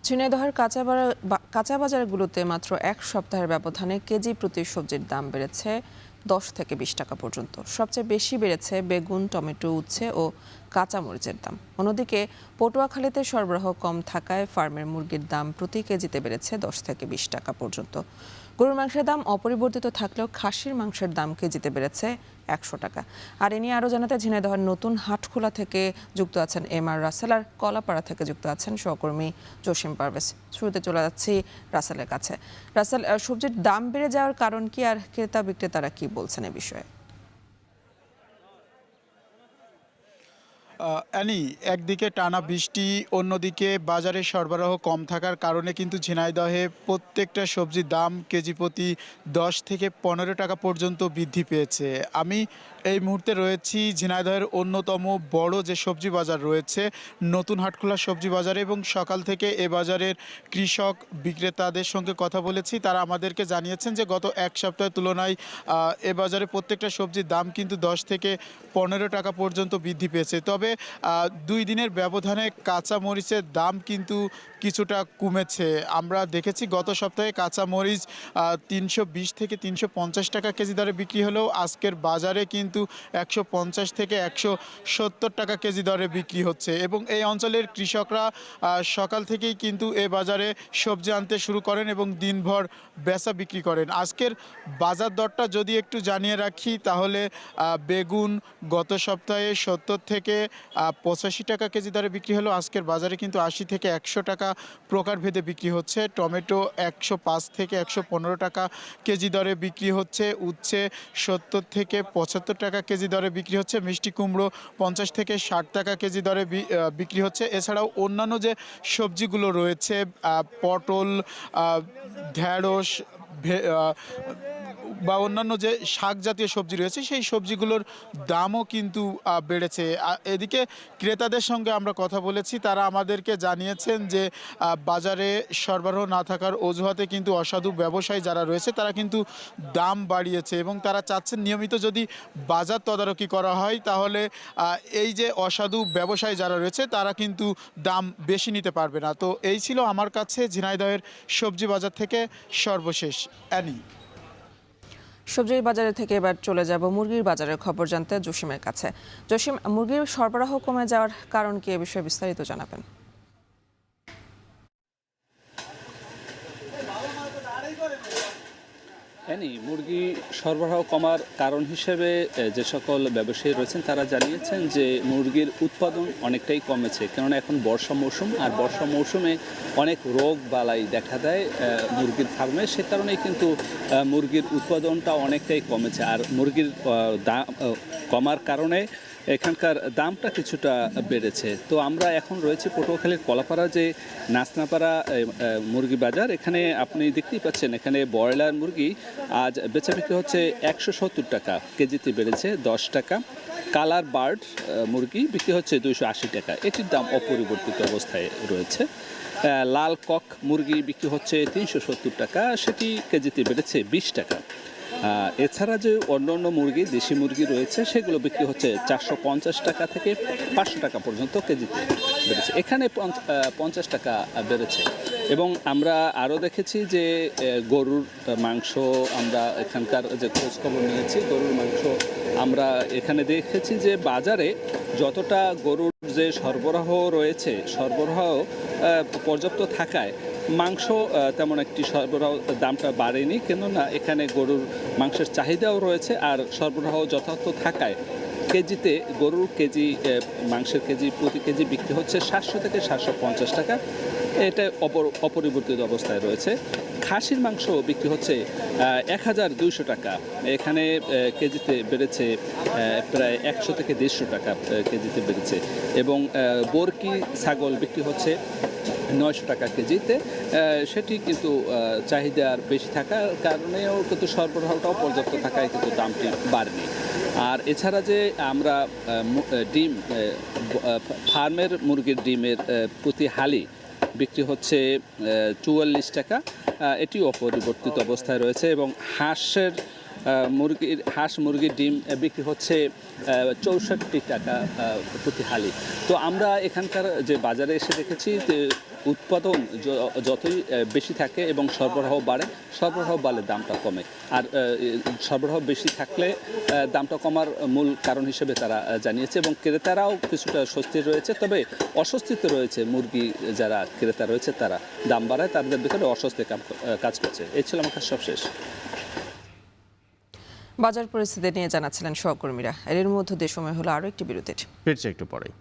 ঝিনাইদহের কাঁচা বাজারগুলোতে মাত্র এক সপ্তাহের ব্যবধানে কেজি প্রতি সবজির দাম বেড়েছে 10 থেকে 20 টাকা পর্যন্ত। সবচেয়ে বেশি বেড়েছে বেগুন, টমেটো, উচ্ছে ও কাঁচামরিচের দাম। অন্যদিকে পটুয়াখালীতে সরবরাহ কম থাকায় ফার্মের মুরগির দাম প্রতি কেজিতে বেড়েছে 10 থেকে 20 টাকা পর্যন্ত। গরুর মাংসের দাম অপরিবর্তিত থাকলেও খাসির মাংসের দাম কেজিতে বেড়েছে 100 টাকা। আর এ নিয়ে আরও জানাতে ঝিনাইদহের নতুন হাটখোলা থেকে যুক্ত আছেন এম.আর. রাসেল, আর কলাপাড়া থেকে যুক্ত আছেন সহকর্মী জসিম পারভেজ। শুরুতে চলে যাচ্ছি রাসেলের কাছে। রাসেল, সবজির দাম বেড়ে যাওয়ার কারণ কি, আর ক্রেতা বিক্রেতারা কি বলছেন এ বিষয়ে? অ্যানি, একদিকে টানা বৃষ্টি, অন্যদিকে বাজারে সরবরাহ কম থাকার কারণে কিন্তু ঝিনাইদহে প্রত্যেকটা সবজির দাম কেজি প্রতি 10 থেকে 15 টাকা পর্যন্ত বৃদ্ধি পেয়েছে। আমি এই মুহূর্তে রয়েছি ঝিনাইদহের অন্যতম বড় যে সবজি বাজার রয়েছে নতুন হাটখোলা সবজি বাজারে, এবং সকাল থেকে এ বাজারের কৃষক বিক্রেতাদের সঙ্গে কথা বলেছি। তারা আমাদেরকে জানিয়েছেন যে গত এক সপ্তাহের তুলনায় এ বাজারে প্রত্যেকটা সবজির দাম কিন্তু 10 থেকে 15 টাকা পর্যন্ত বৃদ্ধি পেয়েছে। তবে 2 দিনের ব্যবধানে কাঁচা মরিচের দাম কিন্তু কিছুটা কমেছে। আমরা দেখেছি গত সপ্তাহে কাঁচা মরিচ 320 থেকে 350 টাকা কেজি দরে বিক্রি হলেও আজকের বাজারে কিন্তু 150 থেকে 170 টাকা কেজি দরে বিক্রি হচ্ছে, এবং এই অঞ্চলের কৃষকরা সকাল থেকেই কিন্তু এ বাজারে সবজি আনতে শুরু করেন এবং দিনভর বেচা বিক্রি করেন। আজকের বাজার দরটা যদি একটু জানিয়ে রাখি, তাহলে বেগুন গত সপ্তাহে 70 থেকে 85 টাকা কেজি দরে বিক্রি হলো, আজকের বাজারে কিন্তু 80 থেকে 100 টাকা প্রকারভেদে বিক্রি হচ্ছে। টমেটো 105 থেকে 115 টাকা কেজি দরে বিক্রি হচ্ছে। উচ্ছে 70 থেকে 75 টাকা কেজি দরে বিক্রি হচ্ছে। মিষ্টি কুমড়ো 50 থেকে 60 টাকা কেজি দরে বিক্রি হচ্ছে। এছাড়াও অন্যান্য যে সবজিগুলো রয়েছে, পটল, ঢেঁড়স, বা অন্যান্য যে শাক জাতীয় সবজি রয়েছে, সেই সবজিগুলোর দামও কিন্তু বেড়েছে। এদিকে ক্রেতাদের সঙ্গে আমরা কথা বলেছি, তারা আমাদেরকে জানিয়েছেন যে বাজারে সরবরাহ না থাকার অজুহাতে কিন্তু অসাধু ব্যবসায়ী যারা রয়েছে তারা কিন্তু দাম বাড়িয়েছে, এবং তারা চাচ্ছেন নিয়মিত যদি বাজার তদারকি করা হয়, তাহলে এই যে অসাধু ব্যবসায়ী যারা রয়েছে তারা কিন্তু দাম বেশি নিতে পারবে না। তো এই ছিল আমার কাছে ঝিনাইদহের সবজি বাজার থেকে সর্বশেষ। অ্যানি। সবজির বাজারে থেকে এবার চলে যাব মুরগির বাজারের খবর জানতে জসিমের কাছে। জসিম, মুরগির সরবরাহ কমে যাওয়ার কারণ কি, এ বিষয়ে বিস্তারিত জানাবেন। মুরগি সরবরাহ কমার কারণ হিসেবে যে সকল ব্যবসায়ী রয়েছেন তারা জানিয়েছেন যে মুরগির উৎপাদন অনেকটাই কমেছে, কেননা এখন বর্ষা মৌসুম, আর বর্ষা মৌসুমে অনেক রোগ বালাই দেখা দেয় মুরগির ফার্মে। সে কারণেই কিন্তু মুরগির উৎপাদনটা অনেকটাই কমেছে, আর মুরগির দাম কমার কারণে এখানকার দামটা কিছুটা বেড়েছে। তো আমরা এখন রয়েছি পটুয়াখালীর কলাপাড়া যে নাচনাপাড়া মুরগি বাজার। এখানে আপনি দেখতেই পাচ্ছেন, এখানে ব্রয়লার মুরগি আজ বেচা বিক্রি হচ্ছে 170 টাকা কেজিতে, বেড়েছে 10 টাকা। কালার বার্ড মুরগি বিক্রি হচ্ছে 280 টাকা, এটির দাম অপরিবর্তিত অবস্থায় রয়েছে। লাল কক মুরগি বিক্রি হচ্ছে 370 টাকা, সেটি কেজিতে বেড়েছে 20 টাকা। এছাড়া যে অন্যান্য মুরগি, দেশি মুরগি রয়েছে, সেগুলো বিক্রি হচ্ছে 450 টাকা থেকে 500 টাকা পর্যন্ত কেজিতে বেড়েছে। এখানে 50 টাকা বেড়েছে। এবং আমরা আরও দেখেছি যে গরুর মাংস, আমরা এখানকার যে খোঁজখবর নিয়েছি, গরুর মাংস আমরা এখানে দেখেছি যে বাজারে যতটা গরুর যে সরবরাহ রয়েছে, সরবরাহ পর্যাপ্ত থাকায় মাংস তেমন একটি সরবরাহ দামটা বাড়েনি, কেননা এখানে গরুর মাংসের চাহিদাও রয়েছে, আর সরবরাহ যথার্থ থাকায় কেজিতে গরুর কেজি মাংসের কেজি প্রতি কেজি বিক্রি হচ্ছে 700 থেকে 750 টাকা, এটা অপরিবর্তিত অবস্থায় রয়েছে। খাসির মাংস বিক্রি হচ্ছে 1200 টাকা, এখানে কেজিতে বেড়েছে প্রায় 100 থেকে 150 টাকা কেজিতে বেড়েছে। এবং বরকি ছাগল বিক্রি হচ্ছে 900 টাকা কেজিতে, সেটি কিন্তু চাহিদার বেশি থাকার কারণেও কিন্তু সরবরাহটাও পর্যাপ্ত থাকায় কিন্তু দামটি বাড়েনি। আর এছাড়া যে আমরা ডিম, ফার্মের মুরগির ডিমের প্রতি হালি বিক্রি হচ্ছে 44 টাকা, এটি অপরিবর্তিত অবস্থায় রয়েছে। এবং হাঁসের হাঁস মুরগির ডিম বিক্রি হচ্ছে 64 টাকা প্রতি হালি। তো আমরা এখানকার যে বাজারে এসে দেখেছি যে উৎপাদন যতই বেশি থাকে এবং সরবরাহ বাড়লে দামটা কমে। আর সরবরাহ বেশি থাকলে দামটা কমার মূল কারণ হিসেবে তারা জানিয়েছে এবং ক্রেতারাও কিছুটা স্বস্তি রয়েছে। তবে অস্বস্তিতে রয়েছে মুরগি যারা ক্রেতা রয়েছে তারা দাম বাড়ায় তাদের ভিতরে অস্বস্তি কাজ করছে। এই ছিল আমার কাছে সবশেষ। বাজার পরিস্থিতি নিয়ে জানাচ্ছিলেন সহকর্মীরা। এর মধ্য দিয়ে সময় হলো আরও একটি বিরতির। ফিরছে একটু পরেই।